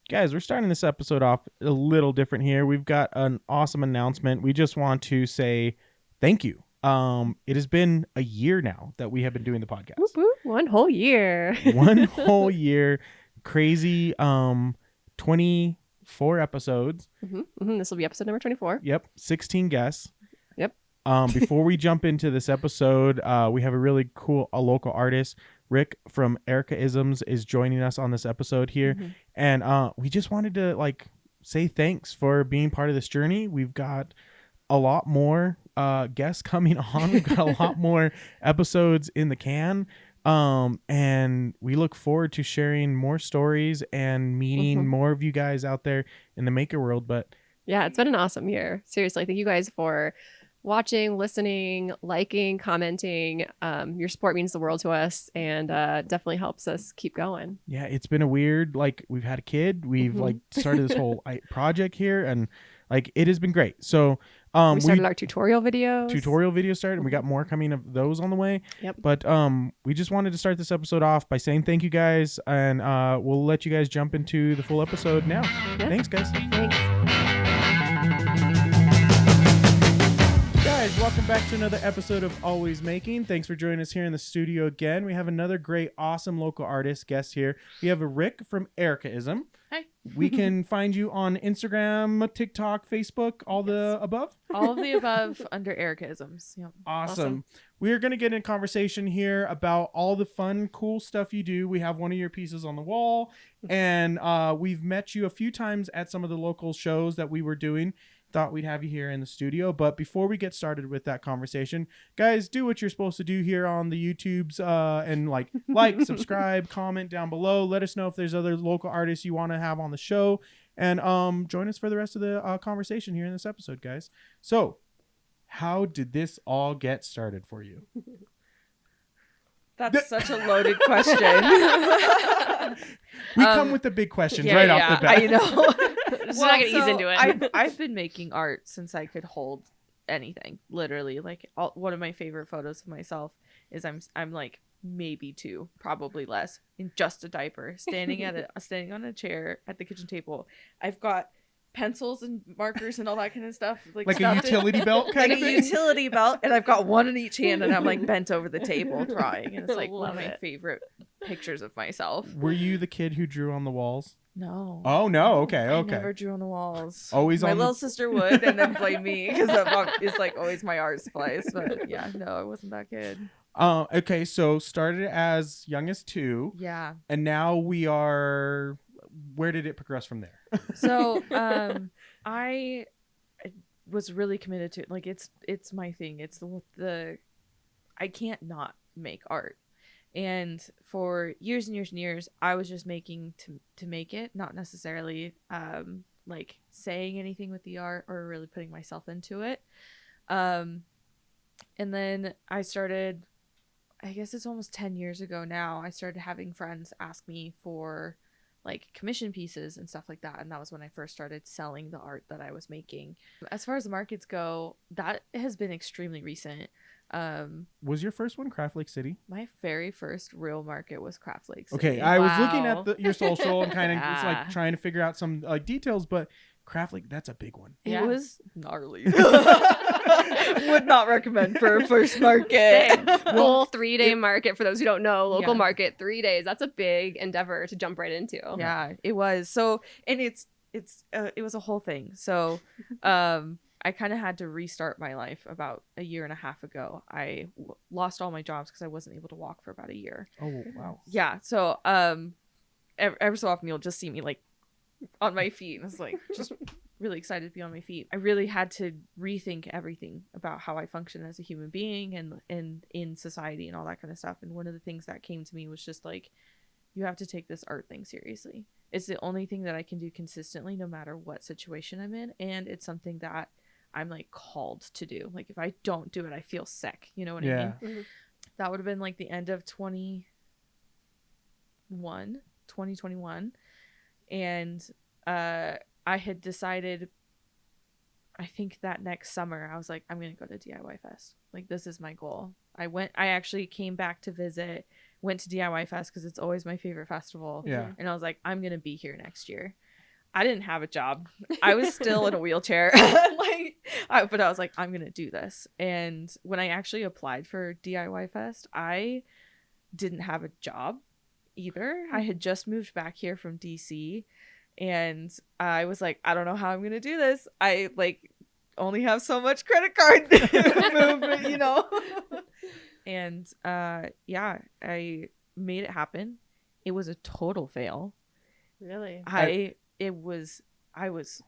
Guys, we're starting this episode off a little different here. We've got an awesome announcement. We just want to say thank you. It has been a year now that we have been doing the podcast. Whoop, whoop. 1 whole year. 1 whole year. Crazy 24 episodes. This will be episode number 24. Yep. 16 guests. Yep. Before we jump into this episode, we have a really cool local artist. Rick from Erica-isms is joining us on this episode here. And we just wanted to say thanks for being part of this journey. We've got a lot more guests coming on. We've got a lot more episodes in the can. And we look forward to sharing more stories and meeting more of you guys out there in the maker world. But yeah, it's been an awesome year. Seriously, thank you guys for watching, listening, liking, commenting. Your support means the world to us and definitely helps us keep going. Yeah, it's been a weird, we've had a kid. We've started this whole project here, and it has been great. So we started our tutorial videos. And we got more coming of those on the way. Yep. But we just wanted to start this episode off by saying thank you guys, and we'll let you guys jump into the full episode now. Yep. Thanks, guys. Thanks. Guys, welcome back to another episode of Always Making. Thanks for joining us here in the studio again. We have another great, awesome local artist guest here. We have a Rick from Erica-ism. Hi. We can find you on Instagram, TikTok, Facebook, all the above? All of the above under Erica-isms. Yep. Awesome. We are going to get in a conversation here about all the fun, cool stuff you do. We have one of your pieces on the wall, and we've met you a few times at some of the local shows that we were doing. Thought we'd have you here in the studio. But before we get started with that conversation, guys, do what you're supposed to do here on the YouTubes and like, subscribe, comment down below. Let us know if there's other local artists you want to have on the show, and join us for the rest of the conversation here in this episode, guys. So how did this all get started for you? That's such a loaded question. We come with the big questions off the bat. I know. Just not gonna ease into it. I've been making art since I could hold anything. Literally, one of my favorite photos of myself is I'm like maybe 2, probably less, in just a diaper, standing on a chair at the kitchen table. I've got pencils and markers and all that kind of stuff, like a utility belt kind of thing? Utility belt, and I've got one in each hand, and I'm bent over the table drawing, and it's one of my favorite pictures of myself. Were you the kid who drew on the walls? No. Oh no. Okay. I never drew on the walls. Always my on little sister would, and then blame me because it's always my art supplies. But yeah, no, I wasn't that kid. Okay, so started as young as 2. Yeah. And now we are. Where did it progress from there? So, I was really committed to it. It's my thing. It's the I can't not make art. And for years and years and years, I was just making to make it, not necessarily saying anything with the art or really putting myself into it. And then I started, I guess it's almost 10 years ago now, I started having friends ask me for commission pieces and stuff like that, and that was when I first started selling the art that I was making. As far as the markets go, that has been extremely recent. Was your first one Craft Lake City? My very first real market was Craft Lake City. Okay, I was looking at your social and kind of just trying to figure out some details, but Craft Lake, that's a big one. It was gnarly. Would not recommend for a first market. Full 3-day market, for those who don't know, local market, 3 days. That's a big endeavor to jump right into. Yeah, it was. So, and it was a whole thing. So, I kind of had to restart my life about a year and a half ago. I lost all my jobs because I wasn't able to walk for about a year. Oh, wow. Yeah. So, every so often you'll just see me on my feet, and it's just really excited to be on my feet. I really had to rethink everything about how I function as a human being and in society and all that kind of stuff. And one of the things that came to me was just you have to take this art thing seriously. It's the only thing that I can do consistently, no matter what situation I'm in. And it's something that I'm called to do. If I don't do it, I feel sick. You know what I mean? Mm-hmm. That would have been the end of 2021. And I had decided, I think that next summer, I was I'm going to go to DIY Fest. This is my goal. I actually came back to visit, went to DIY Fest because it's always my favorite festival. Yeah. And I was I'm going to be here next year. I didn't have a job. I was still in a wheelchair. But I was like, I'm going to do this. And when I actually applied for DIY Fest, I didn't have a job either. I had just moved back here from DC, and I was like, I don't know how I'm going to do this. I only have so much credit card movement, And yeah, I made it happen. It was a total fail. Really? I was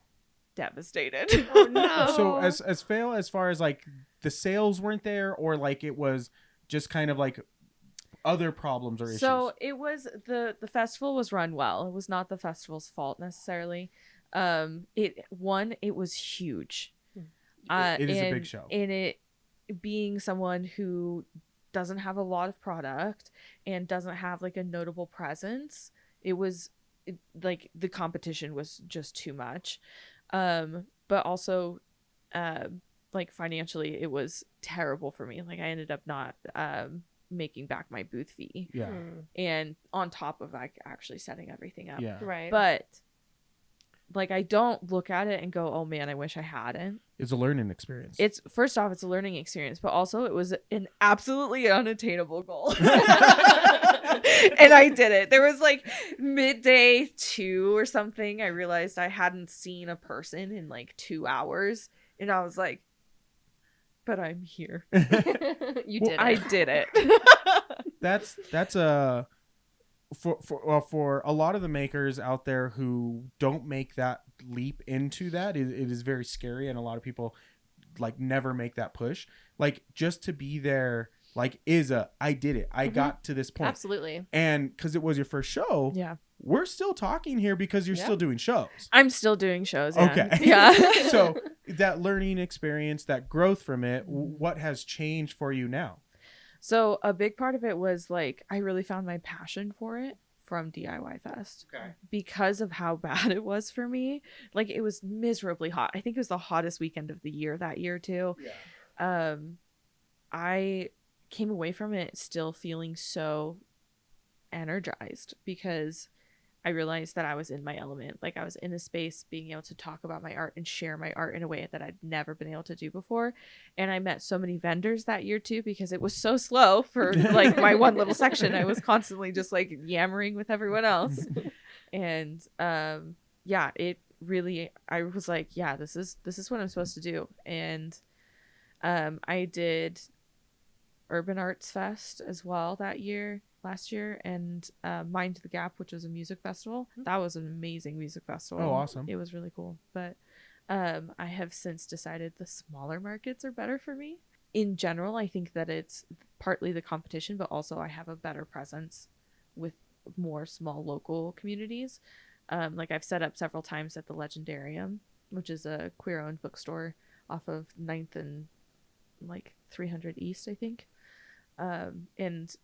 devastated. Oh no. So as fail as far as like the sales weren't there, or like it was just kind of like other problems or issues? So it was the festival was run well. It was not the festival's fault necessarily. It was huge. It is a big show. And it being someone who doesn't have a lot of product and doesn't have like a notable presence, like the competition was just too much. But also like financially it was terrible for me. Like I ended up not making back my booth fee. Yeah. And on top of like actually setting everything up. Yeah. Right. But like I don't look at it and go, oh man, I wish I hadn't. It's a learning experience. It's first off, it's a learning experience, but also it was an absolutely unattainable goal. And I did it. There was like midday 2 or something. I realized I hadn't seen a person in like 2 hours, and I was like, but I'm here. You did it. I did it. That's a for a lot of the makers out there who don't make that leap into that, it is very scary, and a lot of people like never make that push. Like just to be there, like I did it. I got to this point. Absolutely. And because it was your first show, Yeah. we're still talking here because you're still doing shows. I'm still doing shows. Yeah. Okay. Yeah. So that learning experience, that growth from it, what has changed for you now? So a big part of it was like I really found my passion for it from DIY Fest. Okay. Because of how bad it was for me. Like it was miserably hot. I think it was the hottest weekend of the year that year too. Yeah. I came away from it still feeling so energized because I realized that I was in my element. Like I was in a space being able to talk about my art and share my art in a way that I'd never been able to do before. And I met so many vendors that year too, because it was so slow for like my one little section. I was constantly just like yammering with everyone else. And yeah, it really, I was like, yeah, this is what I'm supposed to do. And I did Urban Arts Fest as well last year, and Mind the Gap, which was a music festival. That was an amazing music festival. Oh, awesome. It was really cool. But I have since decided the smaller markets are better for me. In general, I think that it's partly the competition, but also I have a better presence with more small local communities. Like I've set up several times at the Legendarium, which is a queer-owned bookstore off of 9th and like 300 East, I think. And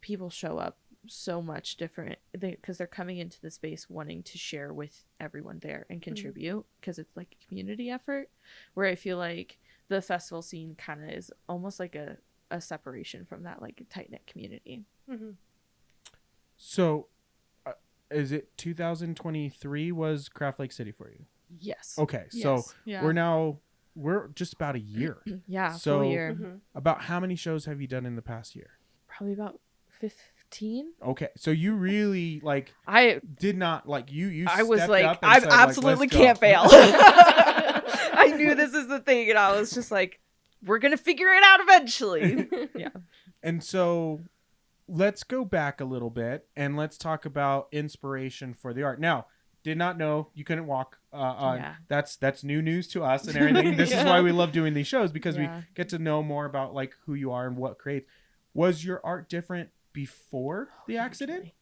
people show up so much different because they're coming into the space wanting to share with everyone there and contribute, because it's like a community effort, where I feel like the festival scene kind of is almost like a separation from that like tight-knit community. So is it 2023 was Craft Lake City for you? Yes. Okay. So Yes. Yeah. we're just about a year. Yeah, So full year. about how many shows have you done in the past year? Probably about 15. Okay. So you really like I did not like you I was stepped like, up and I said, like, absolutely let's go. can't fail. I knew this is the thing, and I was just like, we're gonna figure it out eventually. Yeah. And so let's go back a little bit and let's talk about inspiration for the art. Now, did not know you couldn't walk. Yeah. That's new news to us and everything. This is Yeah. why we love doing these shows, because we Yeah. get to know more about like who you are and what creates. Was your art different before the accident?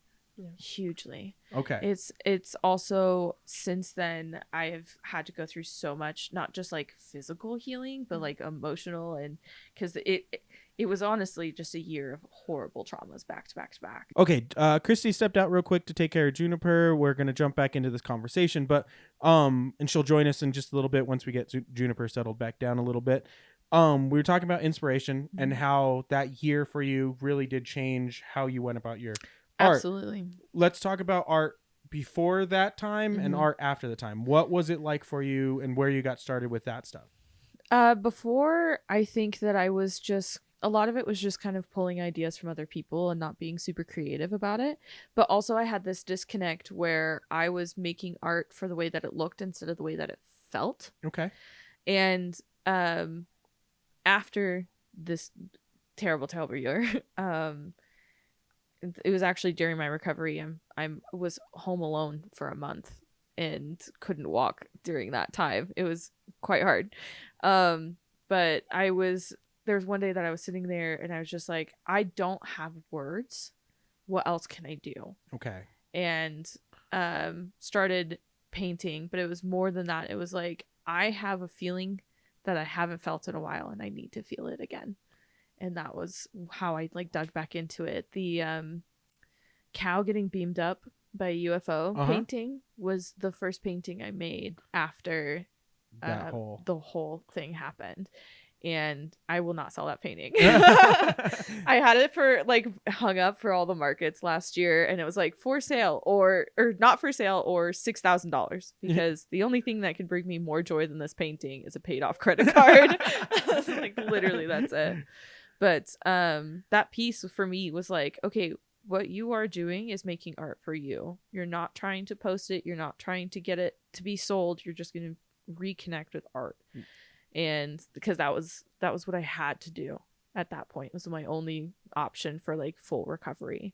Hugely. Okay. It's also since then I've had to go through so much, not just like physical healing, but like emotional, and because it was honestly just a year of horrible traumas back to back to back. Okay, Christy stepped out real quick to take care of Juniper. We're gonna jump back into this conversation, but and she'll join us in just a little bit once we get Juniper settled back down a little bit. We were talking about inspiration and how that year for you really did change how you went about your art. Absolutely. Let's talk about art before that time and art after the time. What was it like for you and where you got started with that stuff? Before, I think that I was just, a lot of it was just kind of pulling ideas from other people and not being super creative about it. But also I had this disconnect where I was making art for the way that it looked instead of the way that it felt. Okay. And after this terrible year, it was actually during my recovery. I was home alone for a month and couldn't walk during that time. It was quite hard. But there was one day that I was sitting there and I was just like, I don't have words. What else can I do? Okay. And started painting, but it was more than that. It was like, I have a feeling that I haven't felt in a while and I need to feel it again. And that was how I like dug back into it. The cow getting beamed up by a UFO painting was the first painting I made after the whole thing happened. And I will not sell that painting. I had it for like hung up for all the markets last year, and it was like for sale or not for sale or $6,000 because the only thing that could bring me more joy than this painting is a paid off credit card. Like literally that's it. But that piece for me was like, okay, what you are doing is making art for you. You're not trying to post it. You're not trying to get it to be sold. You're just going to reconnect with art. And because that was what I had to do at that point. It was my only option for like full recovery.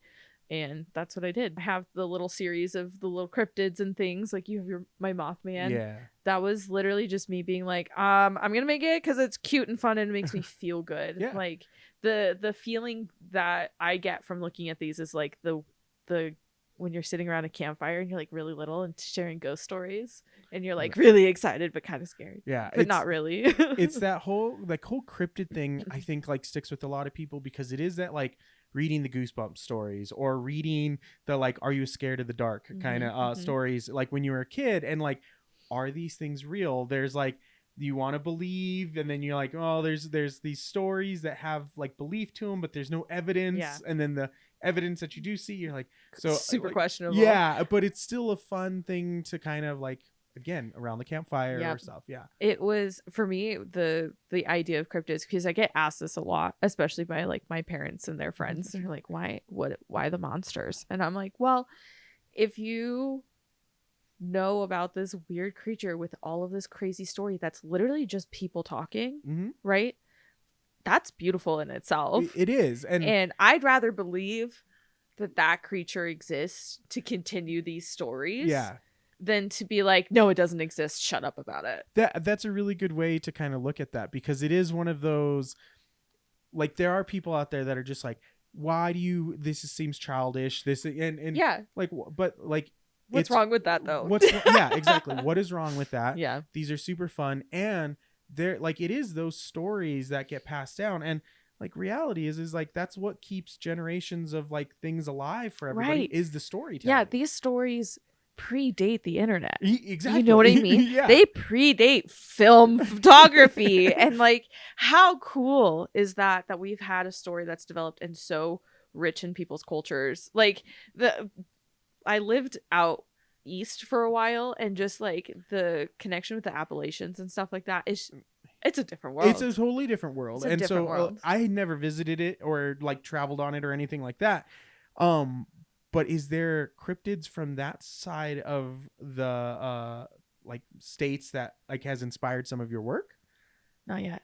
And that's what I did. I have the little series of the little cryptids and things. Like you have my Mothman. Yeah. That was literally just me being like, I'm going to make it because it's cute and fun and it makes me feel good. Yeah. Like the feeling that I get from looking at these is like the when you're sitting around a campfire and you're like really little and sharing ghost stories and you're like really excited but kind of scared. Yeah. But not really. It's that whole cryptid thing, I think like sticks with a lot of people because it is that like reading the Goosebumps stories or reading the like are you scared of the dark kind of stories like when you were a kid, and like are these things real? There's like you want to believe, and then you're like, oh, there's these stories that have like belief to them but there's no evidence. Yeah. And then the evidence that you do see, you're like, so super like, questionable. questionable. Yeah, but it's still a fun thing to kind of like, again, around the campfire or stuff. Yeah. It was for me the idea of cryptids, because I get asked this a lot, especially by like my parents and their friends. They're like, why the monsters? And I'm like, well, if you know about this weird creature with all of this crazy story that's literally just people talking, right? That's beautiful in itself. It is. And I'd rather believe that creature exists to continue these stories than to be like, no, it doesn't exist. Shut up about it. That's a really good way to kind of look at that, because it is one of those, like, there are people out there that are just like, why do you, this seems childish. And yeah. Like, but like, what's wrong with that though? Yeah, exactly. What is wrong with that? Yeah. These are super fun. And they're like, it is those stories that get passed down, and like reality is like that's what keeps generations of like things alive for everybody, is the storytelling. Yeah, these stories predate the internet. Exactly. You know what I mean? Yeah. They predate film photography. And like, how cool is that we've had a story that's developed and so rich in people's cultures. Like I lived out east for a while, and just like the connection with the Appalachians and stuff like that it's a different world. It's a totally different world. And so world. I had never visited it or like traveled on it or anything like that. But is there cryptids from that side of the like states that like has inspired some of your work? Not yet.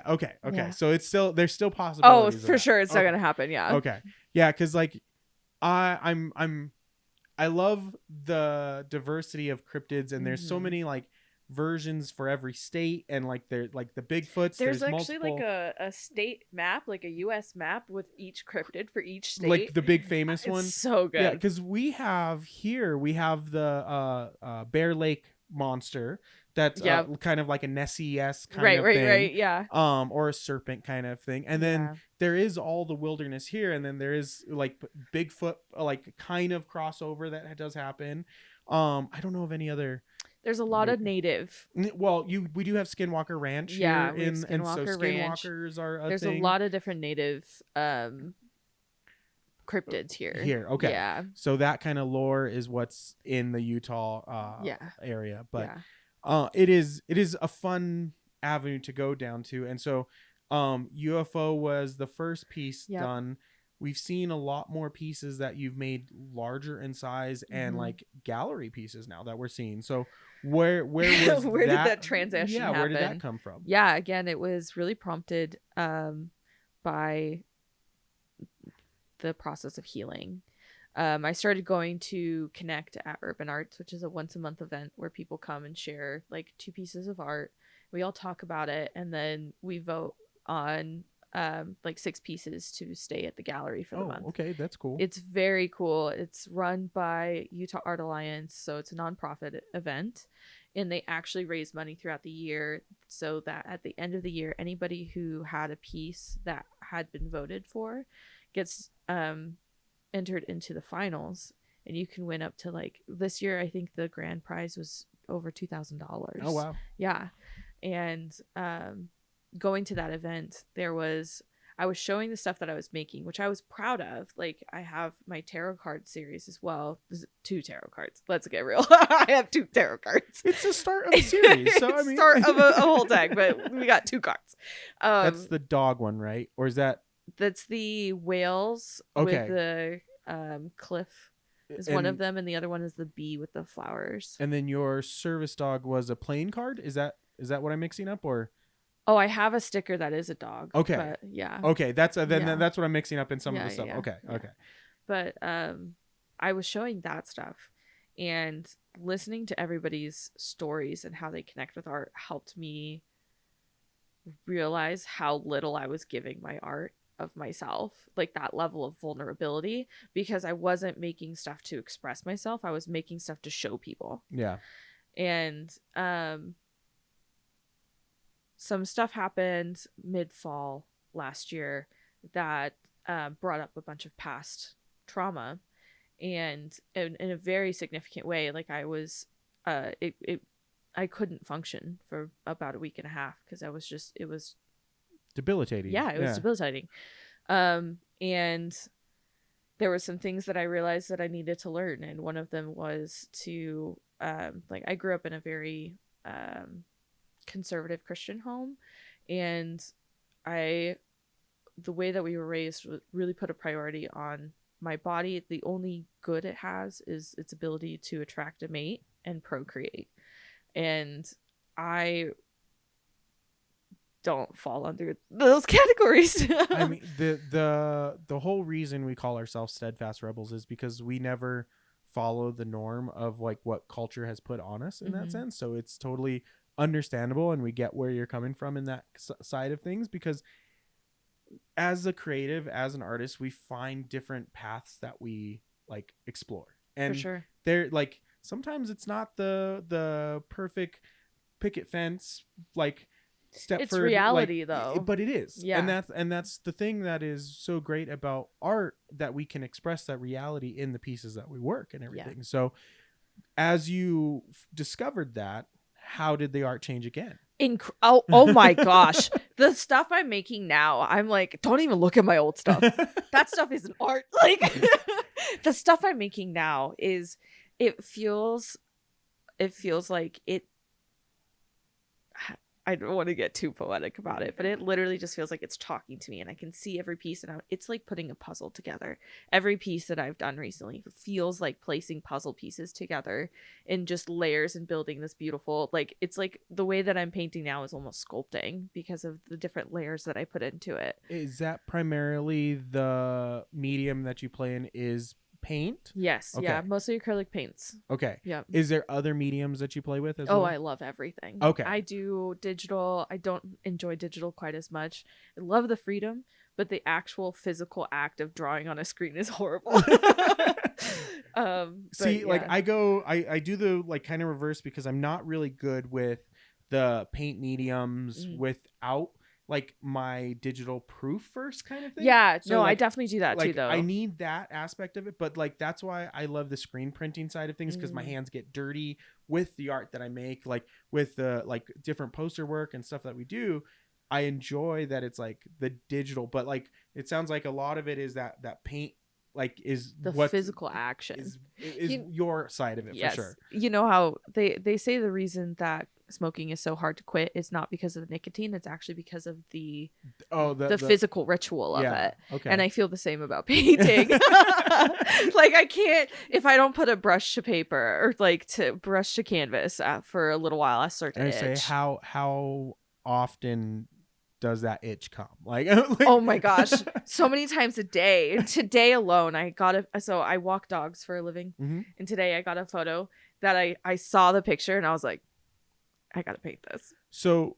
Okay. Yeah. So it's still, there's still possibilities. Oh, for sure. It's still gonna happen. Yeah. Okay. Yeah. Cause like I love the diversity of cryptids, and there's so many like versions for every state, and like they're like the Bigfoots. There's actually multiple, like a state map, like a US map with each cryptid for each state. like the big famous one. It's so good. Yeah, because we have the Bear Lake monster that's kind of like a Nessie-esque kind of thing. Right, yeah. Or a serpent kind of thing. And then there is all the wilderness here, and then there is like Bigfoot, like kind of crossover that does happen. I don't know of any other. There's a lot of native. Well, we do have Skinwalker Ranch here, and so Skinwalkers are a There's thing. a lot of different native cryptids here. Here, okay. Yeah. So that kind of lore is what's in the Utah area, but it is a fun avenue to go down to. And so UFO was the first piece done. We've seen a lot more pieces that you've made larger in size and like gallery pieces now that we're seeing. So where was where did that transition happen? Where did that come from? Yeah, again, it was really prompted by the process of healing. I started going to Connect at Urban Arts, which is a once a month event where people come and share like 2 pieces of art. We all talk about it, and then we vote on like 6 pieces to stay at the gallery for the month. Okay, that's cool. It's very cool. It's run by Utah Art Alliance, so it's a nonprofit event, and they actually raise money throughout the year so that at the end of the year, anybody who had a piece that had been voted for gets entered into the finals, and you can win up to like this year. I think the grand prize was over $2,000. Oh wow! Yeah, and going to that event, I was showing the stuff that I was making, which I was proud of. Like, I have my tarot card series as well. There's 2 tarot cards. Let's get real. I have 2 tarot cards. It's the start of a series. So I mean, start of a whole deck, but we got 2 cards. That's the dog one, right? Or is that? That's the whales with the cliff is one of them, and the other one is the bee with the flowers. And then your service dog was a plain card? Is that what I'm mixing up, or? Oh, I have a sticker that is a dog. Okay. But yeah. Okay, that's then that's what I'm mixing up in some of the stuff. Yeah. Okay. Yeah. Okay. But I was showing that stuff, and listening to everybody's stories and how they connect with art helped me realize how little I was giving my art of myself, like that level of vulnerability, because I wasn't making stuff to express myself. I was making stuff to show people. Yeah. And some stuff happened mid-fall last year that brought up a bunch of past trauma, and in a very significant way. Like, I was I couldn't function for about a week and a half because it was debilitating. Yeah, it was debilitating. And there were some things that I realized that I needed to learn, and one of them was to like, I grew up in a very conservative Christian home, and the way that we were raised really put a priority on my body. The only good it has is its ability to attract a mate and procreate, and I don't fall under those categories. I mean, the whole reason we call ourselves Steadfast Rebels is because we never follow the norm of like what culture has put on us in that sense. So it's totally understandable, and we get where you're coming from in that side of things, because as a creative, as an artist, we find different paths that we like explore, and For sure. they're like, sometimes it's not the perfect picket fence like step. It's reality, though. but it is. Yeah. And that's the thing that is so great about art, that we can express that reality in the pieces that we work and everything. Yeah. So as you discovered that, how did the art change again? Oh my gosh. The stuff I'm making now, I'm like, don't even look at my old stuff. That stuff isn't art. Like, the stuff I'm making now it feels like it. I don't want to get too poetic about it, but it literally just feels like it's talking to me, and I can see every piece, and it's like putting a puzzle together. Every piece that I've done recently feels like placing puzzle pieces together in just layers and building this beautiful, like, it's like the way that I'm painting now is almost sculpting because of the different layers that I put into it. Is that primarily the medium that you play in is paint? Yes. Okay. Yeah. Mostly acrylic paints. Okay. Yeah. Is there other mediums that you play with as Oh, well? I love everything. Okay. I do digital. I don't enjoy digital quite as much. I love the freedom, but the actual physical act of drawing on a screen is horrible. See, like, I do the like kind of reverse, because I'm not really good with the paint mediums without like my digital proof first kind of thing. Yeah, So, no, like, I definitely do that like, too, though. I need that aspect of it, but like that's why I love the screen printing side of things, because my hands get dirty with the art that I make, like with the like different poster work and stuff that we do. I enjoy that it's like the digital, but like it sounds like a lot of it is that paint like is The what physical action is You- your side of it for sure. You know how they say the reason that smoking is so hard to quit is not because of the nicotine, it's actually because of the physical ritual of it. Okay. And I feel the same about painting. Like I can't, if I don't put a brush to paper or like to brush to canvas for a little while, I start to I itch. say how often does that itch come? Like, Oh my gosh, so many times a day. Today alone, so I walk dogs for a living, Mhm. and today I got a photo that I saw the picture and I was like, I gotta paint this. So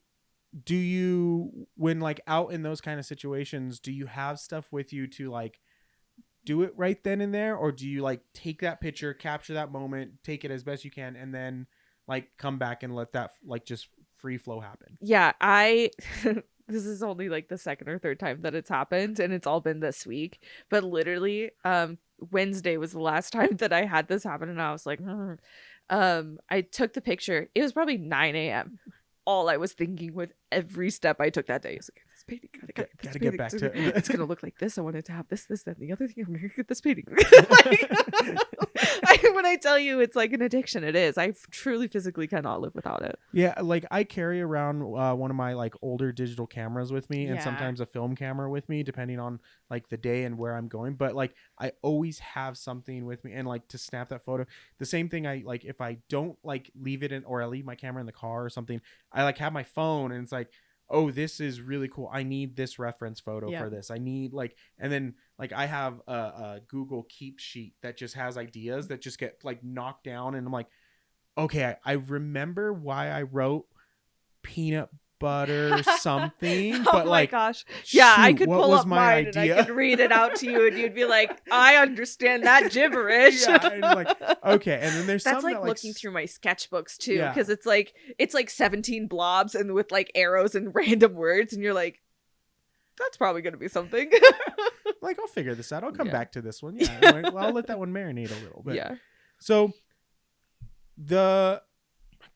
do you, when like out in those kind of situations, do you have stuff with you to like do it right then and there, or do you like take that picture, capture that moment, take it as best you can, and then like come back and let that like just free flow happen? Yeah, this is only like the second or third time that it's happened, and it's all been this week. But literally, Wednesday was the last time that I had this happen, and I was like, I took the picture. It was probably 9 a.m. All I was thinking with every step I took that day is like, this painting, Gotta get back to it. It's gonna look like this. I wanted to have this, that, and the other thing. I'm gonna get this painting. When I tell you it's like an addiction, it is. I truly physically cannot live without it. Yeah, like I carry around one of my like older digital cameras with me, and Yeah. sometimes a film camera with me, depending on like the day and where I'm going. But like I always have something with me, and like to snap that photo. The same thing, I like if I don't like leave it in, or I leave my camera in the car or something, I like have my phone, and it's like, oh, this is really cool. I need this reference photo Yeah. for this. I need like, and then like I have a Google Keep sheet that just has ideas that just get like knocked down, and I'm like, okay, I remember why I wrote peanut butter something, Oh but my like, gosh. Yeah, I shoot, could what pull was up my mine idea? and I could read it out to you and you'd be like, I understand that gibberish. Yeah, and like, okay, and then there's That's some like that, looking through my sketchbooks too, Yeah. because it's like 17 blobs and with like arrows and random words, and you're like, that's probably gonna be something. like, I'll figure this out. I'll come Yeah. back to this one. Yeah, I'm like, well, I'll let that one marinate a little bit. Yeah. So the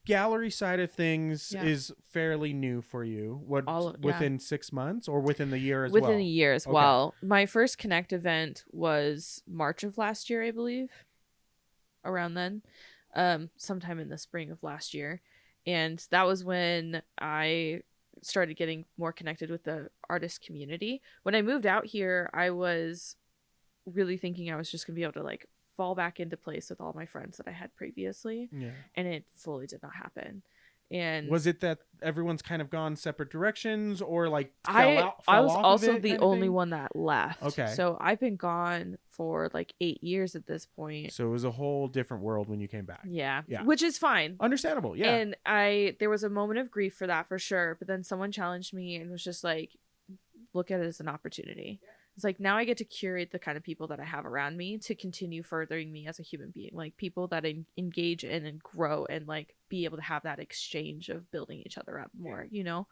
gallery side of things Yeah. is fairly new for you. What, Yeah. within 6 months or within the year as well? Within a year as Okay. well. My first Connect event was March of last year, I believe. Around then. Sometime in the spring of last year. And that was when I started getting more connected with the artist community. When I moved out here, I was really thinking I was just gonna be able to like fall back into place with all my friends that I had previously, Yeah. and it fully did not happen. And Was it that everyone's kind of gone separate directions, or like I was off of also it the kind of only thing? one that left. Okay. So I've been gone for like 8 years at this point. So it was a whole different world when you came back. Yeah. Yeah. Which is fine. Understandable. Yeah. And there was a moment of grief for that for sure. But then someone challenged me and was just like, look at it as an opportunity. It's like, now I get to curate the kind of people that I have around me to continue furthering me as a human being. Like people that engage in and grow and like be able to have that exchange of building each other up more, you know?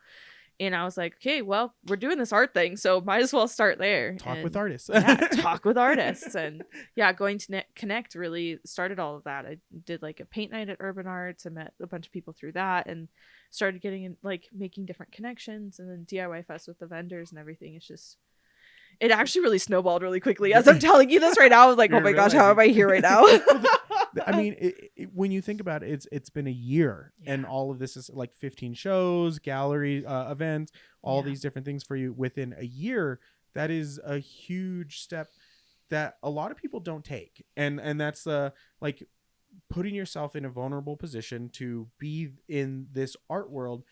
And I was like, okay, well, we're doing this art thing, so might as well start there. Talk And with artists. yeah, talk with artists. And yeah, going to Connect really started all of that. I did like a paint night at Urban Arts. I met a bunch of people through that and started getting in, like making different connections, and then DIY Fest with the vendors and everything. It's just, it actually really snowballed really quickly. As I'm telling you this right now, I was like, oh You're my gosh, how am I here right now? I mean, when you think about it, it's been a year, and Yeah. all of this is like 15 shows, gallery events, all Yeah. these different things for you within a year. That is a huge step that a lot of people don't take, and that's like putting yourself in a vulnerable position to be in this art world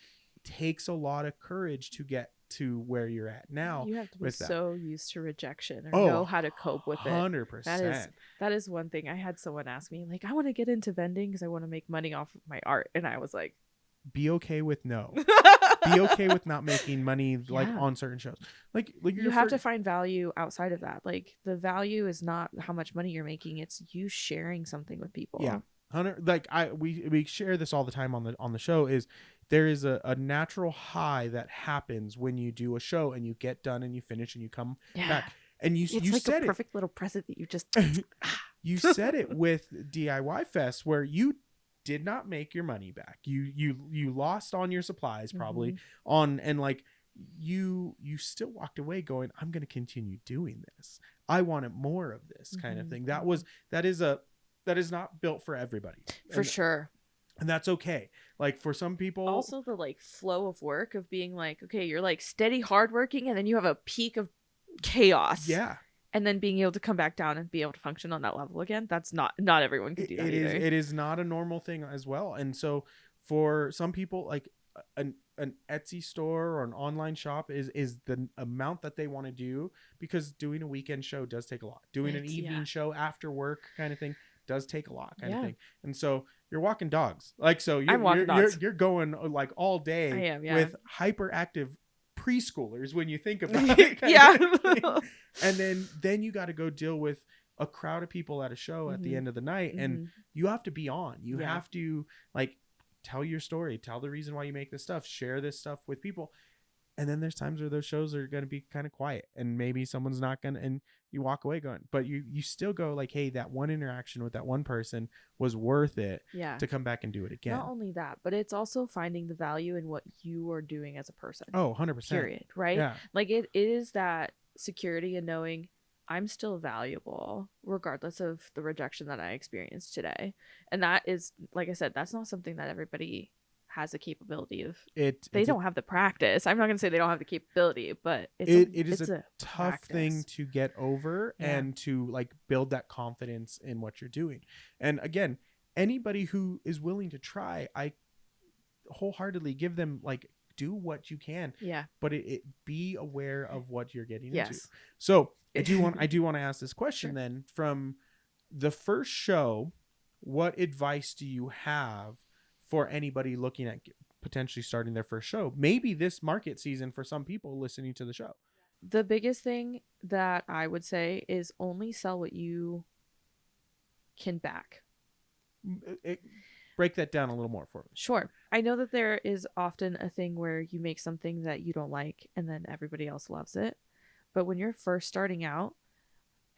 takes a lot of courage to get to where you're at now. You have to be with that. so used to rejection or Oh, know how to cope with it. 100%. That is one thing. I had someone ask me, like, I want to get into vending because I want to make money off of my art. And I was like, Be okay with no. Be okay with not making money like Yeah. on certain shows. Like you have to find value outside of that. Like the value is not how much money you're making, it's you sharing something with people. Yeah. We share this all the time on the show. Is there is a natural high that happens when you do a show and you get done and you finish and you come back, and you It's like said a perfect little present that you just you said it with DIY Fest, where you did not make your money back. You lost on your supplies probably Mm-hmm. on, and like you still walked away going, I'm going to continue doing this. I wanted more of this kind of thing. That is not built for everybody. For sure. And that's okay. Like for some people, Also the like flow of work of being like, okay, you're like steady hardworking, and then you have a peak of chaos. yeah, And then being able to come back down and be able to function on that level again. That's not everyone can do that either. It is not a normal thing as well. And so for some people, like an Etsy store or an online shop is the amount that they want to do, because doing a weekend show does take a lot. Doing an evening show after work kind of thing does take a lot kind of thing. And so you're walking dogs. Like, so you're going like all day I am, with hyperactive preschoolers when you think about it. And then you got to go deal with a crowd of people at a show at the end of the night, and you have to be on. You have to like tell your story, tell the reason why you make this stuff, share this stuff with people. And then there's times where those shows are going to be kind of quiet, and maybe someone's not going to, and you walk away going, but you still go like, hey, that one interaction with that one person was worth it to come back and do it again. Not only that, but it's also finding the value in what you are doing as a person. Oh, 100%. Period. Right? Yeah. Like it is that security and knowing I'm still valuable regardless of the rejection that I experienced today. And that is, like I said, that's not something that everybody has the capability of. They don't have the practice. I'm not going to say they don't have the capability, but it is a tough thing to get over and to like build that confidence in what you're doing. And again, anybody who is willing to try, I wholeheartedly give them like, do what you can. Yeah. But it be aware of what you're getting into. So I do want to ask this question then. From the first show, what advice do you have for anybody looking at potentially starting their first show? Maybe this market season for some people listening to the show. The biggest thing that I would say is only sell what you can back. Break that down a little more for me. Sure. I know that there is often a thing where you make something that you don't like and then everybody else loves it. But when you're first starting out,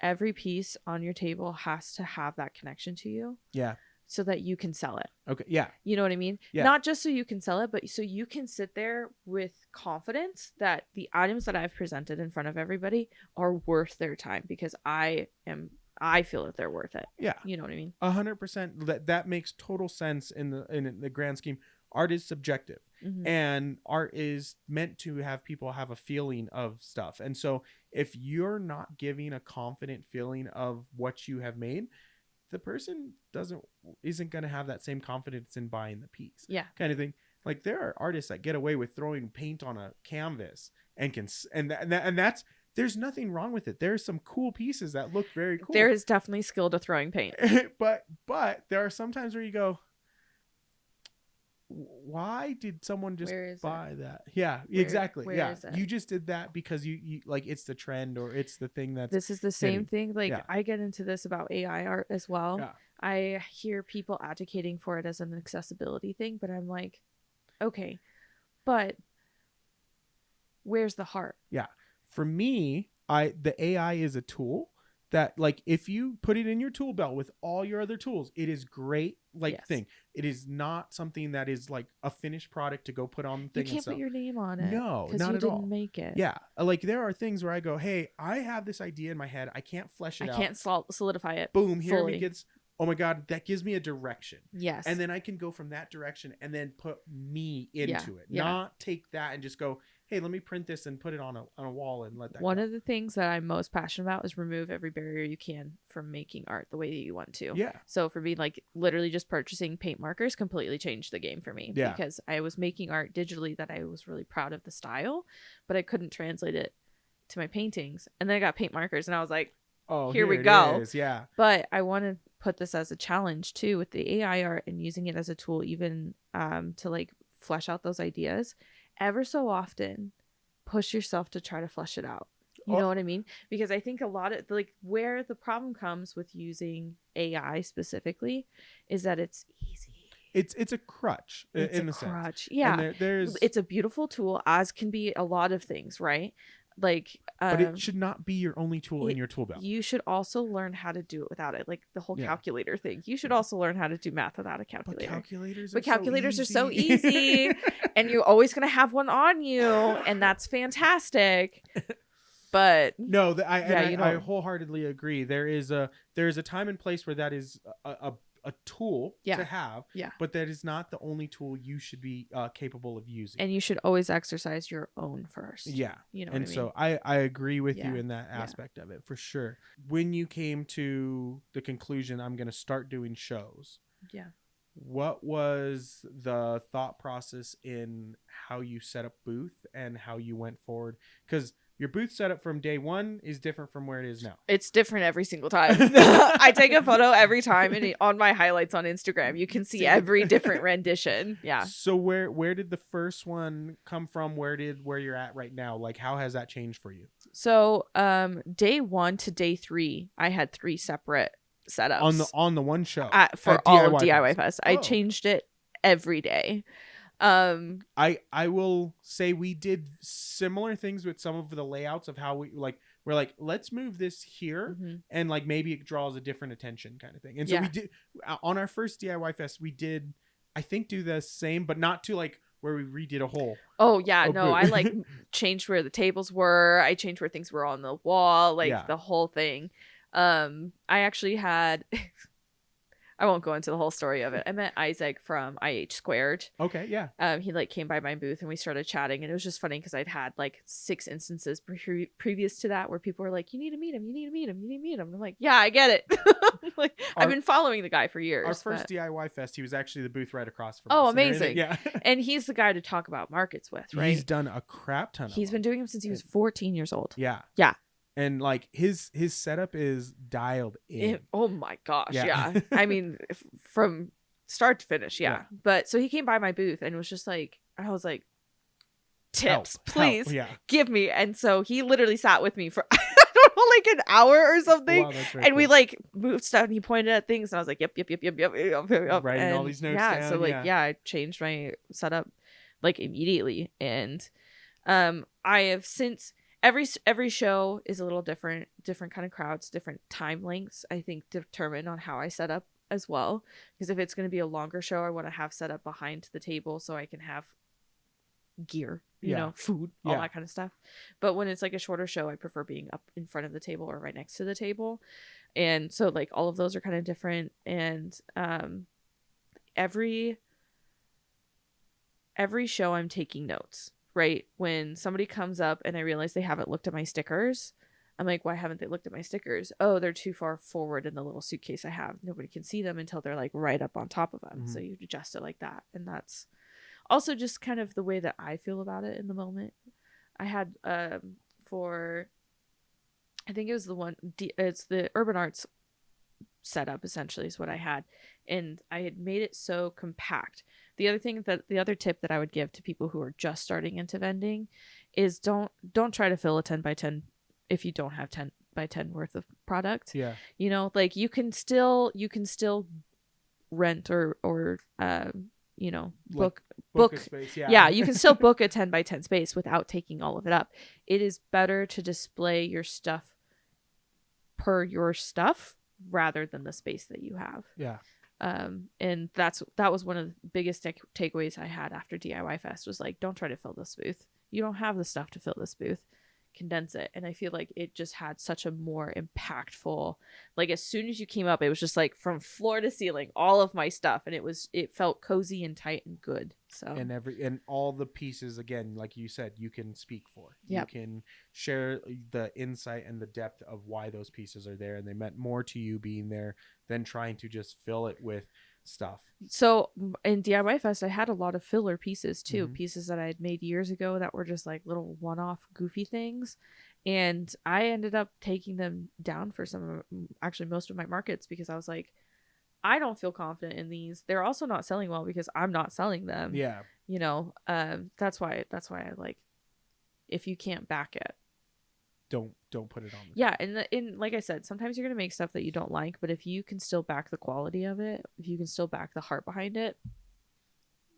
every piece on your table has to have that connection to you. Yeah. So that you can sell it. Okay. Yeah. You know what I mean? Yeah. Not just so you can sell it, but so you can sit there with confidence that the items that I've presented in front of everybody are worth their time, because I feel that they're worth it. Yeah. You know what I mean? 100%. That makes total sense in the grand scheme. Art is subjective, and art is meant to have people have a feeling of stuff. And so if you're not giving a confident feeling of what you have made, the person isn't going to have that same confidence in buying the piece. Yeah. Kind of thing. Like there are artists that get away with throwing paint on a canvas and that's, there's nothing wrong with it. There's some cool pieces that look very cool. There is definitely skill to throwing paint. but there are some times where you go, why did someone just buy that? Yeah, exactly. Yeah. You just did that because you like it's the trend or it's the thing that's This is the same thing. Like I get into this about AI art as well. Yeah. I hear people advocating for it as an accessibility thing, but I'm like, okay, but where's the heart? Yeah. For me, the AI is a tool that, like, if you put it in your tool belt with all your other tools, it is great. Thing. It is not something that is like a finished product to go put on the thing. You can't put your name on it. No, not at all. You didn't make it. Yeah. Like there are things where I go, hey, I have this idea in my head. I can't flesh it out. I can't solidify it. Boom. Here it gets, oh my God, that gives me a direction. Yes. And then I can go from that direction and then put me into it. Not take that and just go, hey, let me print this and put it on a wall and let that One of the things that I'm most passionate about is remove every barrier you can from making art the way that you want to. Yeah. So for me, like literally just purchasing paint markers completely changed the game for me. Yeah. Because I was making art digitally that I was really proud of the style, but I couldn't translate it to my paintings. And then I got paint markers and I was like, oh, here we go. Yeah. But I want to put this as a challenge too with the AI art and using it as a tool even to like flesh out those ideas. Ever so often push yourself to try to flesh it out. You know what I mean? Because I think a lot of like where the problem comes with using AI specifically is that it's easy. It's a crutch in a crutch. Yeah. And it's a beautiful tool, as can be a lot of things, right? Like, But it should not be your only tool in your tool belt. you should also learn how to do it without it. Like the whole Yeah. calculator thing. You should also learn how to do math without a But calculator. calculators are so easy, and you're always going to have one on you, and that's fantastic. But no, I don't. wholeheartedly agree. There is a time and place where that is a tool Yeah. to have, Yeah. but that is not the only tool you should be capable of using. And you should always exercise your own first. Yeah. You know And what I so mean? I agree with you Yeah. in that Yeah. aspect of it, for sure. When you came to the conclusion, I'm going to start doing shows, Yeah. what was the thought process in how you set up booth and how you went forward? Because your booth setup from day one is different from where it is now. It's different every single time. I take a photo every time, and on my highlights on Instagram, you can see every different rendition. Yeah. So where did the first one come from? Where you're at right now? Like, how has that changed for you? So, day 1 to day 3, I had 3 separate setups On the one show for at all of DIY DIY Fest. Fest. I Oh. changed it every day. I will say we did similar things with some of the layouts of how we're like, let's move this here, Mhm. and like maybe it draws a different attention kind of thing. And so Yeah. we did on our first DIY Fest, we did, I think, do the same, but not to like where we redid a whole. Oh yeah, Oh, no, boo. I like changed where the tables were. I changed where things were on the wall, like Yeah. the whole thing. I actually had I won't go into the whole story of it. I met Isaac from IH Squared. Okay, yeah. He like came by my booth and we started chatting, and it was just funny because I'd had like 6 instances previous to that where people were like, "You need to meet him. You need to meet him. You need to meet him." And I'm like, "Yeah, I get it." Like, I've been following the guy for years. Our first but- DIY Fest, he was actually the booth right across from Oh, us. And everything. amazing. Yeah. and he's the guy to talk about markets with, right? He's done a crap ton of He's them. been doing them since he was 14 years old. Yeah. Yeah. And like his setup is dialed in. Oh my gosh, Yeah. yeah. I mean, from start to finish, yeah. Yeah. But so he came by my booth and was just like, I was like, tips, Help. please Yeah. give me. And so he literally sat with me for I don't know, like an hour or something. Wow, that's very And we cool. like moved stuff, and he pointed at things, and I was like, yep. Writing all And these notes yeah, down, so like yeah. yeah, I changed my setup like immediately, and I have since every show is a little different kind of crowds, different time lengths, I think, determine on how I set up as well. Because if it's going to be a longer show, I want to have set up behind the table so I can have gear, you Yeah. know, food, all Yeah. that kind of stuff. But when it's like a shorter show, I prefer being up in front of the table or right next to the table. And so like all of those are kind of different. And every show I'm taking notes, right? When somebody comes up and I realize they haven't looked at my stickers, I'm like, why haven't they looked at my stickers? Oh, they're too far forward in the little suitcase I have. Nobody can see them until they're like right up on top of them. Mhm. So you adjust it like that. And that's also just kind of the way that I feel about it in the moment. I had for, I think it was it's the Urban Arts setup essentially is what I had. And I had made it so compact. The other tip that I would give to people who are just starting into vending is don't try to fill a 10 by 10 if you don't have 10 by 10 worth of product. Yeah. You know, like you can still rent or you know, Like, book a space. yeah, you can still book a 10 by 10 space without taking all of it up. It is better to display your stuff per your stuff rather than the space that you have. Yeah. And that was one of the biggest takeaways I had after DIY Fest was like, don't try to fill this booth. You don't have the stuff to fill this booth. Condense it. And I feel like it just had such a more impactful, like as soon as you came up, it was just like from floor to ceiling, all of my stuff, and it felt cozy and tight and good. So And all the pieces, again, like you said, you can speak for. Yep. You can share the insight and the depth of why those pieces are there, and they meant more to you being there than trying to just fill it with stuff. So in DIY Fest, I had a lot of filler pieces too, Mhm. pieces that I had made years ago that were just like little one-off goofy things. And I ended up taking them down for actually most of my markets because I was like, I don't feel confident in these. They're also not selling well because I'm not selling them. Yeah. You know, that's why I like, if you can't back it. Don't put it on. Yeah, and like I said, sometimes you're gonna make stuff that you don't like, but if you can still back the quality of it, if you can still back the heart behind it,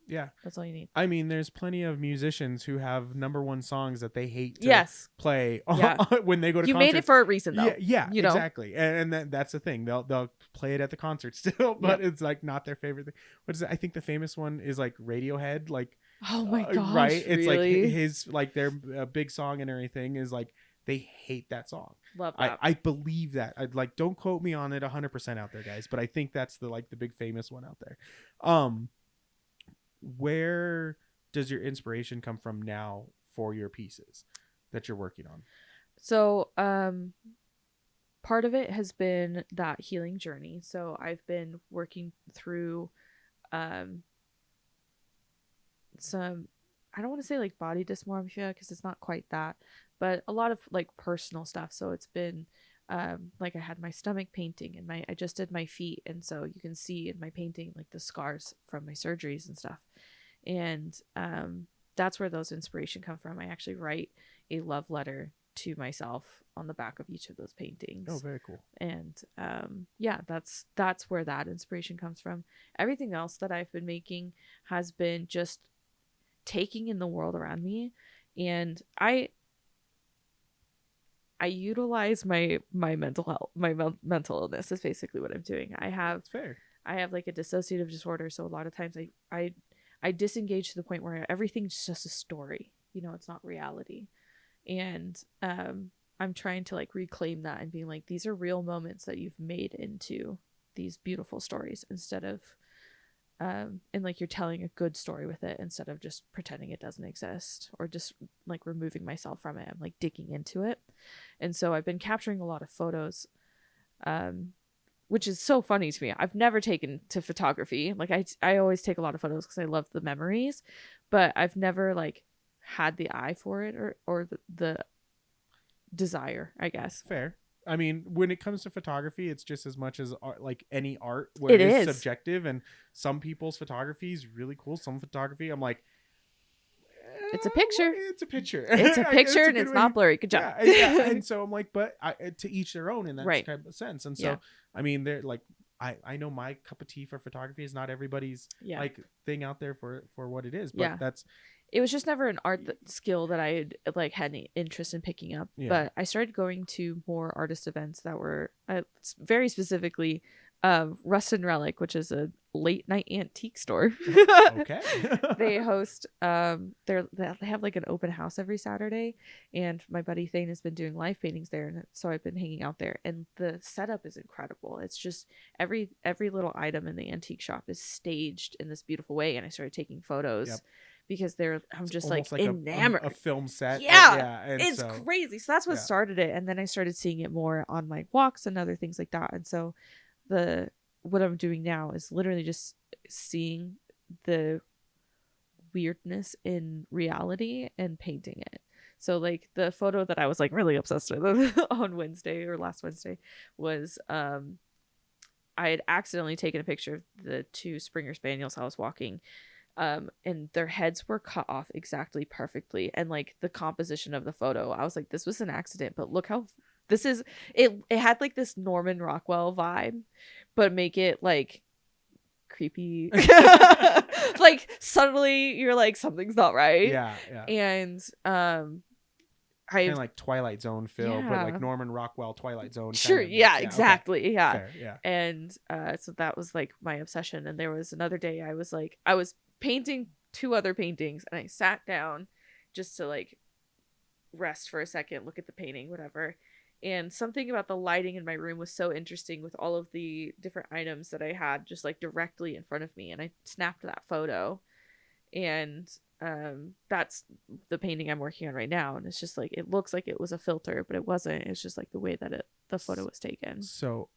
Yeah. That's all you need. I mean, there's plenty of musicians who have number one songs that they hate to Yes. play Yeah. when they go to You concerts. made it for a reason, though. Yeah, you know? exactly. And that's the thing. They'll play it at the concert still, but it's like not their favorite thing. What is it? I think the famous one is like Radiohead. Like, Oh my gosh, right? It's really? like his like their big song and everything is like they hate that song. Love that. I believe that. I'd like don't quote me on it 100% out there, guys, but I think that's the big famous one out there. Where does your inspiration come from now for your pieces that you're working on? So, part of it has been that healing journey. So I've been working through some, I don't want to say like body dysmorphia because it's not quite that, but a lot of like personal stuff. So it's been like I had my stomach painting and I just did my feet, and so you can see in my painting like the scars from my surgeries and stuff. And that's where those inspiration come from. I actually write a love letter to myself on the back of each of those paintings. Oh, very cool. And yeah, that's where that inspiration comes from. Everything else that I've been making has been just taking in the world around me, and I utilize my mental health. My mental illness is basically what I'm doing. I have like a dissociative disorder, so a lot of times I disengage to the point where everything's just a story. You know, it's not reality. And I'm trying to like reclaim that and being like, these are real moments that you've made into these beautiful stories, instead of and like you're telling a good story with it instead of just pretending it doesn't exist or just like removing myself from it. I'm like digging into it. And so I've been capturing a lot of photos, which is so funny to me. I've never taken to photography. Like I always take a lot of photos because I love the memories, but I've never like had the eye for it or the desire, I guess. Fair. I mean, when it comes to photography, it's just as much as art, like any art, where It is is subjective, and some people's photography is really cool. Some photography, I'm like, it's a picture. It's a picture. It's a picture, and it's not blurry. Good job. Yeah. And so I'm like, but to each their own in that Right. kind of sense. And so, I mean, they're like, I know my cup of tea for photography is not everybody's like thing out there for what it is, but that's. It was just never an art skill that I had any interest in picking up. Yeah. But I started going to more artist events that were very specifically Rust and Relic, which is a late night antique store. Okay. They host they have like an open house every Saturday, and my buddy Thane has been doing live paintings there, and so I've been hanging out there, and the setup is incredible. It's just every little item in the antique shop is staged in this beautiful way, and I started taking photos. Yep. Because I'm just like enamored. A film set. Yeah. And it's crazy. So that's what started it. And then I started seeing it more on like walks and other things like that. And so what I'm doing now is literally just seeing the weirdness in reality and painting it. So like the photo that I was like really obsessed with on Wednesday or last Wednesday was I had accidentally taken a picture of the two Springer Spaniels I was walking. And their heads were cut off exactly perfectly. And like the composition of the photo, I was like, this was an accident, but look how this is, it had like this Norman Rockwell vibe, but make it like creepy. Like suddenly you're like, something's not right. Yeah. And, kind of like Twilight Zone feel, but like Norman Rockwell Twilight Zone. Sure. Exactly. Okay. Yeah. Fair, yeah. And so that was like my obsession. And there was another day I was painting two other paintings, and I sat down just to like rest for a second, look at the painting, whatever. And something about the lighting in my room was so interesting with all of the different items that I had just like directly in front of me. And I snapped that photo, and that's the painting I'm working on right now. And it's just like, it looks like it was a filter, but it wasn't. It's just like the way that the photo was taken. So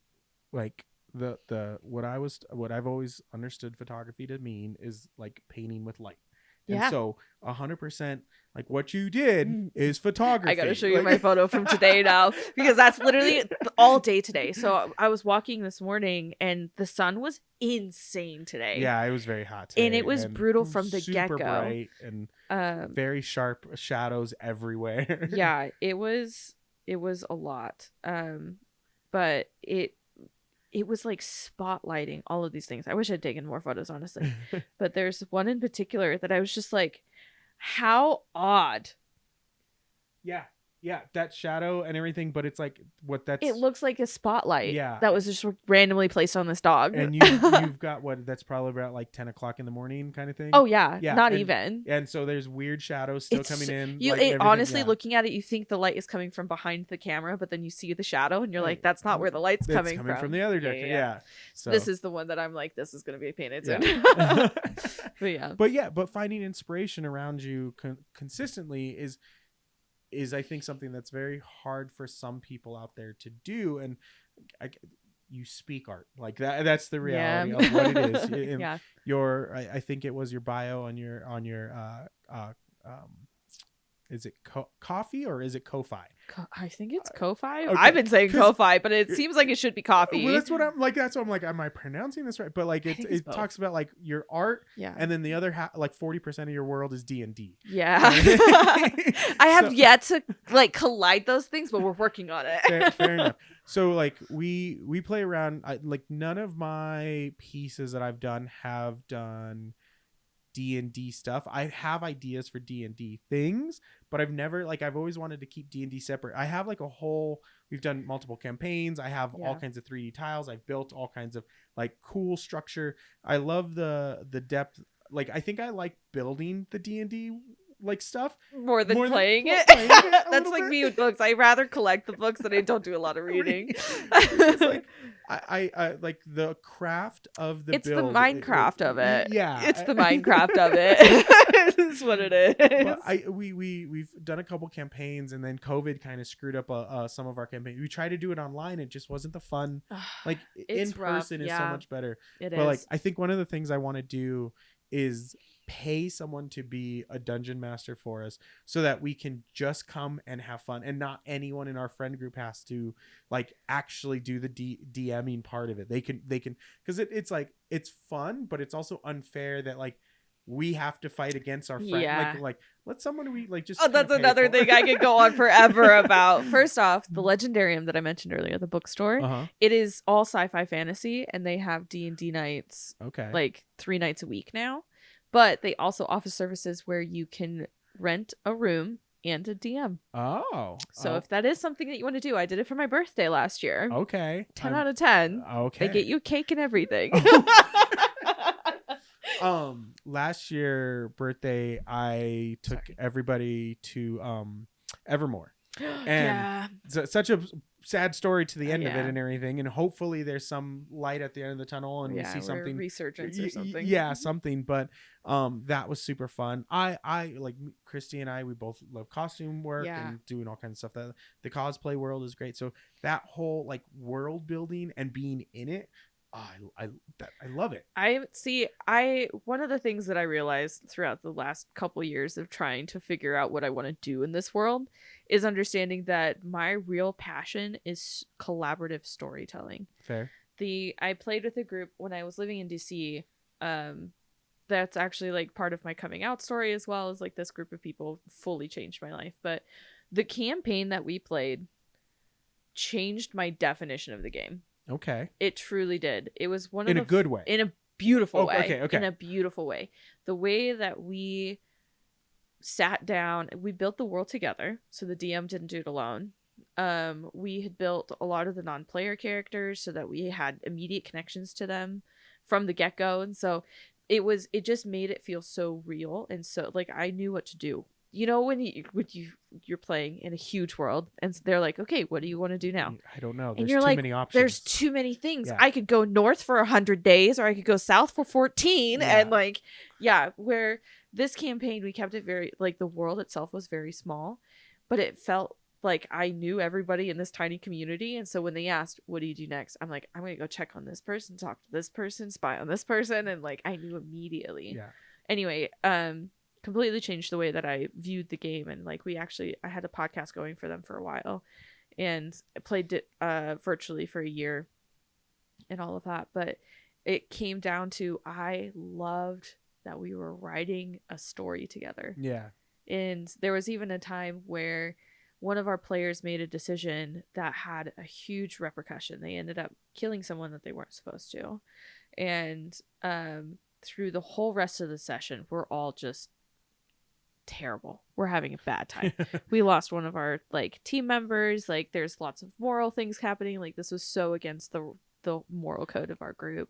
like what I've always understood photography to mean is like painting with light. And so 100% like what you did is photography. I gotta show you my photo from today now, because that's literally all day today. So I was walking this morning and the sun was insane today. Yeah, it was very hot today. And it was brutal from the get-go. Super bright and very sharp shadows everywhere. Yeah, it was a lot. But it was like spotlighting all of these things. I wish I'd taken more photos, honestly. But there's one in particular that I was just like, how odd. Yeah, that shadow and everything, but it's like It looks like a spotlight. Yeah. That was just randomly placed on this dog. And you've got that's probably about like 10 o'clock in the morning kind of thing. Oh yeah, not and, even. And so there's weird shadows still coming in. Honestly, looking at it, you think the light is coming from behind the camera, but then you see the shadow, and you're like, "That's not where the light's coming from." It's coming from the other direction. Yeah. So this is the one that I'm like, "This is going to be a pain." But finding inspiration around you consistently is I think something that's very hard for some people out there to do, and you speak art like that. That's the reality of what it is. I think it was your bio on your is it coffee or is it Ko-Fi? I think it's Ko-Fi. Okay. I've been saying Ko-Fi, but it seems like it should be coffee. Well, that's what I'm like. That's what I'm like. Am I pronouncing this right? But like it talks about like your art, and then the other like 40% of your world is D&D. Yeah, I have yet to like collide those things, but we're working on it. Fair enough. So like we play around. Like none of my pieces that I've done have done D&D stuff. I have ideas for D&D things, but I've always wanted to keep D&D separate. I have like we've done multiple campaigns. I have all kinds of 3D tiles. I've built all kinds of like cool structure. I love the depth. Like I think I like building the D&D like stuff more than playing it. That's like me with books. I rather collect the books than I don't do a lot of reading. It's like I like the craft of the it's build. The Minecraft of it. Yeah, it's the Minecraft of it. It's what it is. But we've done a couple campaigns, and then COVID kind of screwed up some of our campaigns. We tried to do it online, it just wasn't the fun. Like in person is so much better. But like I think one of the things I want to do is pay someone to be a dungeon master for us so that we can just come and have fun, and not anyone in our friend group has to like actually do the DMing part of it. They can because it's like it's fun, but it's also unfair that like we have to fight against our friend. Like let someone we like just that's another thing I could go on forever about. First off, the Legendarium that I mentioned earlier, the bookstore, it is all sci-fi fantasy, and they have D&D nights like 3 nights a week now. But they also offer services where you can rent a room and a DM. So if that is something that you want to do, I did it for my birthday last year. 10 out of 10. They get you cake and everything. Last year birthday, I took everybody to Evermore. And such a sad story to the end of it and everything, and hopefully there's some light at the end of the tunnel and we see something resurgence or something. Something. But that was super fun. I like Christy and I, we both love costume work and doing all kinds of stuff. That the cosplay world is great, so that whole like world building and being in it, I love it. One of the things that I realized throughout the last couple years of trying to figure out what I want to do in this world is understanding that my real passion is collaborative storytelling. Fair. I played with a group when I was living in DC. That's actually like part of my coming out story, as well as like this group of people fully changed my life. But the campaign that we played changed my definition of the game. Okay. It truly did. It was one of a good way. In a beautiful way. Okay. In a beautiful way. The way that we sat down, we built the world together, so the DM didn't do it alone. We had built a lot of the non-player characters so that we had immediate connections to them from the get-go, and so it just made it feel so real, and so like I knew what to do. You know, when you're playing in a huge world and they're like, okay, what do you want to do now? I don't know. There's too many options. There's too many things. Yeah. I could go north for 100 days or I could go south for 14. Yeah. And like, where this campaign, we kept it very, like the world itself was very small, but it felt like I knew everybody in this tiny community. And so when they asked, what do you do next? I'm like, I'm going to go check on this person, talk to this person, spy on this person. And like, I knew immediately. Yeah. Anyway, completely changed the way that I viewed the game. And like I had a podcast going for them for a while, and I played it virtually for a year and all of that. But it came down to I loved that we were writing a story together. Yeah. And there was even a time where one of our players made a decision that had a huge repercussion. They ended up killing someone that they weren't supposed to. And through the whole rest of the session, we're all just terrible. We're having a bad time. We lost one of our like team members. Like there's lots of moral things happening. Like this was so against the moral code of our group.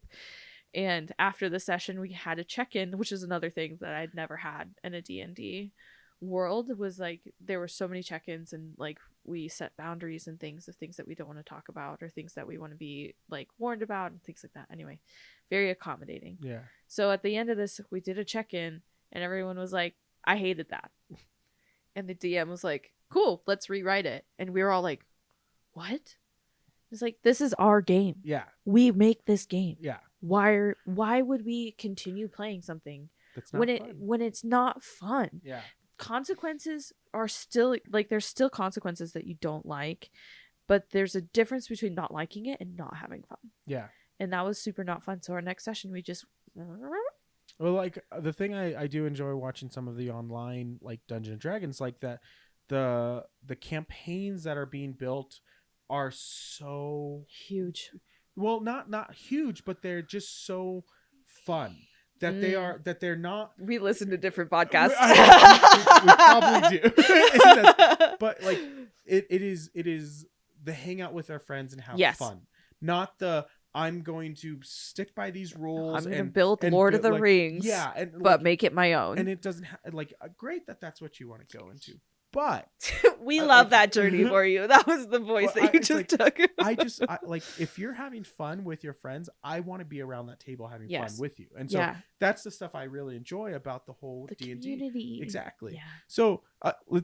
And after the session, we had a check-in, which is another thing that I'd never had in a D&D world. Was like there were so many check-ins, and like we set boundaries and things that we don't want to talk about, or things that we want to be like warned about, and things like that. Anyway, very accommodating. Yeah. So at the end of this, we did a check-in, and everyone was like, I hated that. And the DM was like, cool, let's rewrite it. And we were all like, what? It's like, this is our game. Yeah. We make this game. Yeah. Why would we continue playing something That's not when it's not fun? Yeah. Consequences are still like, there's still consequences that you don't like, but there's a difference between not liking it and not having fun. Yeah. And that was super not fun. So our next session, we just Well, like the thing I do enjoy watching some of the online like Dungeons and Dragons, like that the campaigns that are being built are so huge. Well, not huge, but they're just so fun that they're not. We listen to different podcasts. We probably do. But like it is the hang out with our friends and have fun, not the I'm going to stick by these rules. I'm going to build Lord of the Rings. Yeah, but make it my own. And it doesn't like great that's what you want to go into. But we love that journey for you. That was the voice that you just took. I like if you're having fun with your friends, I want to be around that table having fun with you. And so that's the stuff I really enjoy about the whole D&D community. Exactly. Yeah. So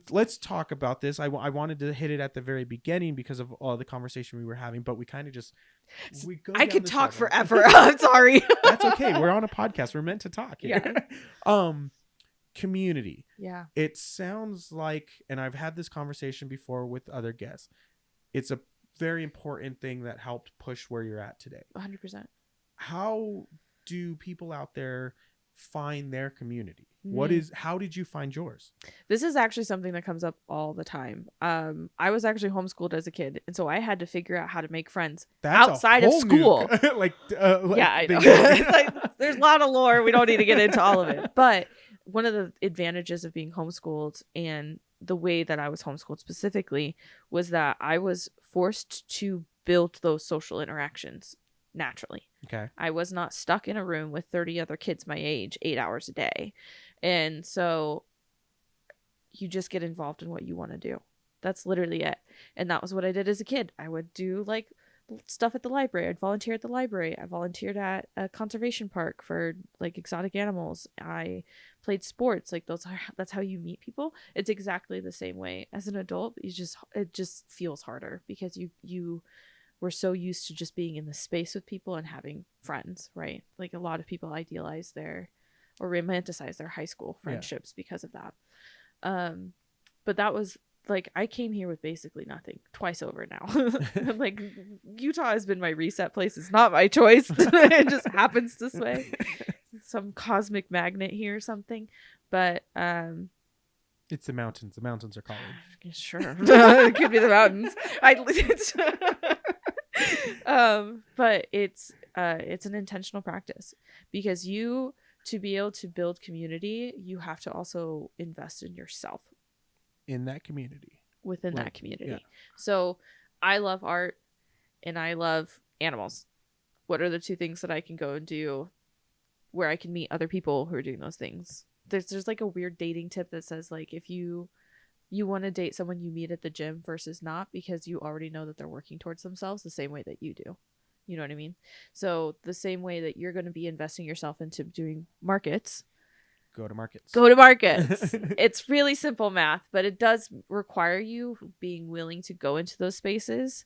let's talk about this. I wanted to hit it at the very beginning because of all the conversation we were having, but we kind of just I could talk forever. I'm sorry. That's okay. We're on a podcast. We're meant to talk. Yeah. Community. Yeah. It sounds like, and I've had this conversation before with other guests, it's a very important thing that helped push where you're at today. 100%. How do people out there find their community? How did you find yours? This is actually something that comes up all the time. I was actually homeschooled as a kid, and so I had to figure out how to make friends outside of school. Yeah, I know. There's a lot of lore. We don't need to get into all of it. But one of the advantages of being homeschooled, and the way that I was homeschooled specifically, was that I was forced to build those social interactions naturally. Okay. I was not stuck in a room with 30 other kids my age 8 hours a day. And so you just get involved in what you want to do. That's literally it. And that was what I did as a kid. I would do like stuff at the library. I'd volunteer at the library. I volunteered at a conservation park for like exotic animals. I played sports. Like that's how you meet people. It's exactly the same way as an adult. It just feels harder because you were so used to just being in the space with people and having friends, right? Like a lot of people idealize or romanticize their high school friendships because of that. But that was like, I came here with basically nothing twice over now. Like Utah has been my reset place. It's not my choice. It just happens this way. Some cosmic magnet here or something. But it's the mountains. The mountains are calling. Sure. It could be the mountains. But it's an intentional practice, because to be able to build community, you have to also invest in yourself in that community, within that community. Yeah. So I love art and I love animals. What are the two things that I can go and do where I can meet other people who are doing those things? There's like a weird dating tip that says, like, if you want to date someone you meet at the gym versus not, because you already know that they're working towards themselves the same way that you do. You know what I mean? So the same way that you're going to be investing yourself into doing markets, go to markets. It's really simple math, but it does require you being willing to go into those spaces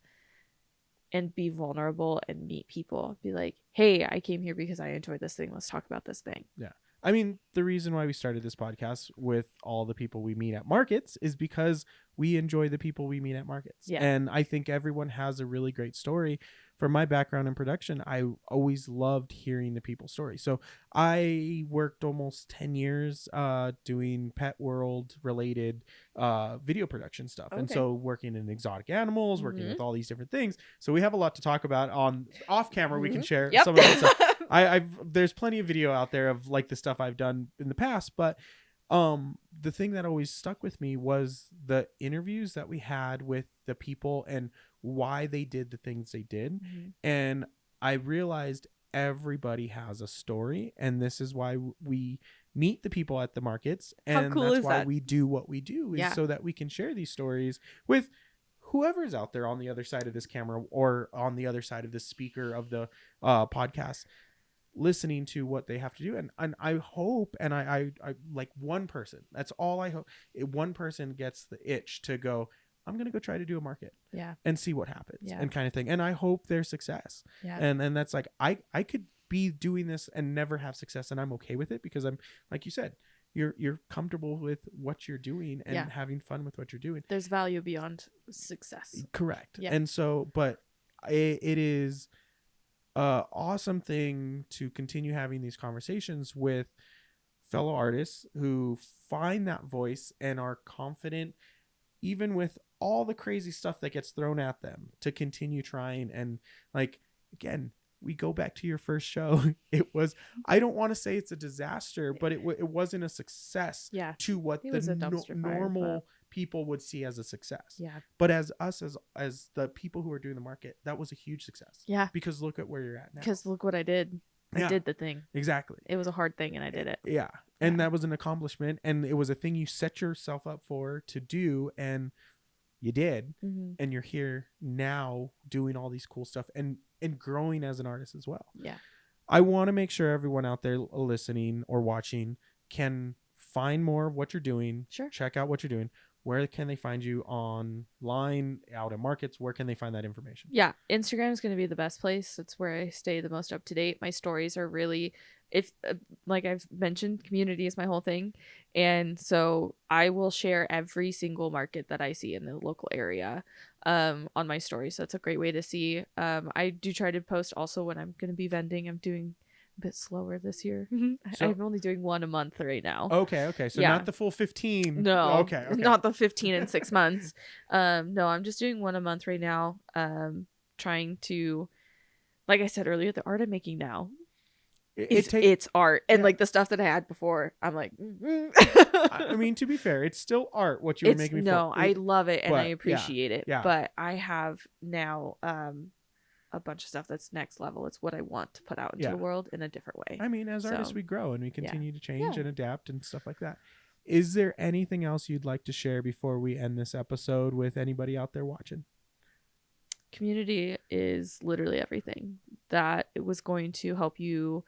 and be vulnerable and meet people. Be like, hey, I came here because I enjoyed this thing. Let's talk about this thing. Yeah. I mean, the reason why we started this podcast with all the people we meet at markets is because we enjoy the people we meet at markets. Yeah. And I think everyone has a really great story for my background in production, I always loved hearing the people's stories. So I worked almost 10 years doing pet world related video production stuff. And Okay. so working in exotic animals, working Mhm. with all these different things. So we have a lot to talk about on off camera. We can share Yep. some of that stuff. There's plenty of video out there of like the stuff I've done in the past, but the thing that always stuck with me was the interviews that we had with the people and why they did the things they did. Mhm. And I realized everybody has a story, and this is why we meet the people at the markets, How and cool that's is why that? we do what we do, is Yeah. so that we can share these stories with whoever's out there on the other side of this camera or on the other side of the speaker of the podcast, listening to what they have to do. And I hope, and I like one person, that's all I hope, one person gets the itch to go, I'm gonna go try to do a market Yeah. and see what happens, Yeah. and kind of thing. And I hope their success. Yeah. And that's like, I could be doing this and never have success, and I'm okay with it, because I'm, like you said, you're comfortable with what you're doing and Yeah. having fun with what you're doing. There's value beyond success. Correct. Yeah. And so, but it is a awesome thing to continue having these conversations with fellow artists who find that voice and are confident, even with all the crazy stuff that gets thrown at them, to continue trying. And like, again, we go back to your first show. It was, I don't want to say it's a disaster, but it wasn't a success Yeah. to what It the was a dumpster fire, normal people would see as a success. Yeah. But as us, as the people who are doing the market, that was a huge success. Yeah. Because look at where you're at now. Because look what I did. I Yeah. did the thing. Exactly. It was a hard thing and I did it. Yeah. And Yeah. that was an accomplishment, and it was a thing you set yourself up for to do, and you did. Mm-hmm. And you're here now doing all these cool stuff and growing as an artist as well. Yeah. I want to make sure everyone out there listening or watching can find more of what you're doing. Sure. Check out what you're doing. Where can they find you online, out at markets? Where can they find that information? Yeah. Instagram is going to be the best place. It's where I stay the most up to date. My stories are really, if like I've mentioned, community is my whole thing. And so I will share every single market that I see in the local area on my story. So it's a great way to see. I do try to post also when I'm going to be vending. I'm doing a bit slower this year. So- I'm only doing one a month right now. Okay. So Yeah. not the full 15. No, Okay. not the 15 in 6 months. No, I'm just doing one a month right now. Trying to, like I said earlier, the art I'm making now it's art, and Yeah. like the stuff that I had before, I'm like, I mean, to be fair, it's still art. What you were making before. no, I love it and but, I yeah, appreciate it. yeah. But I have now a bunch of stuff that's next level. It's what I want to put out into Yeah. the world in a different way. I mean, as artists, So, we grow and we continue to change Yeah. and adapt and stuff like that. Is there anything else you'd like to share before we end this episode with anybody out there watching? Community is literally everything. That it was going to help you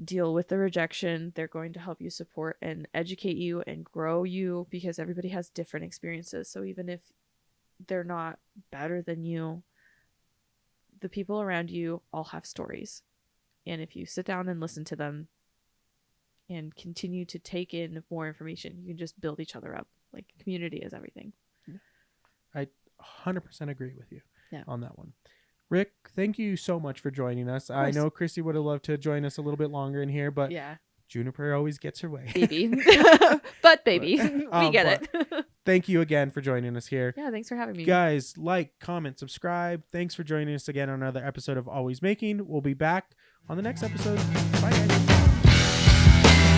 deal with the rejection. They're going to help you support and educate you and grow you, because everybody has different experiences. So even if they're not better than you, the people around you all have stories. And if you sit down and listen to them and continue to take in more information, you can just build each other up. Like, community is everything. 100% agree with you Yeah. on that one. Rick, thank you so much for joining us. I course. know Chrissy would have loved to join us a little bit longer in here, but Yeah, Juniper always gets her way. baby. But baby, we get it. Thank you again for joining us here. Yeah, thanks for having me. Guys, like, comment, subscribe. Thanks for joining us again on another episode of Always Making. We'll be back on the next episode. Bye, guys.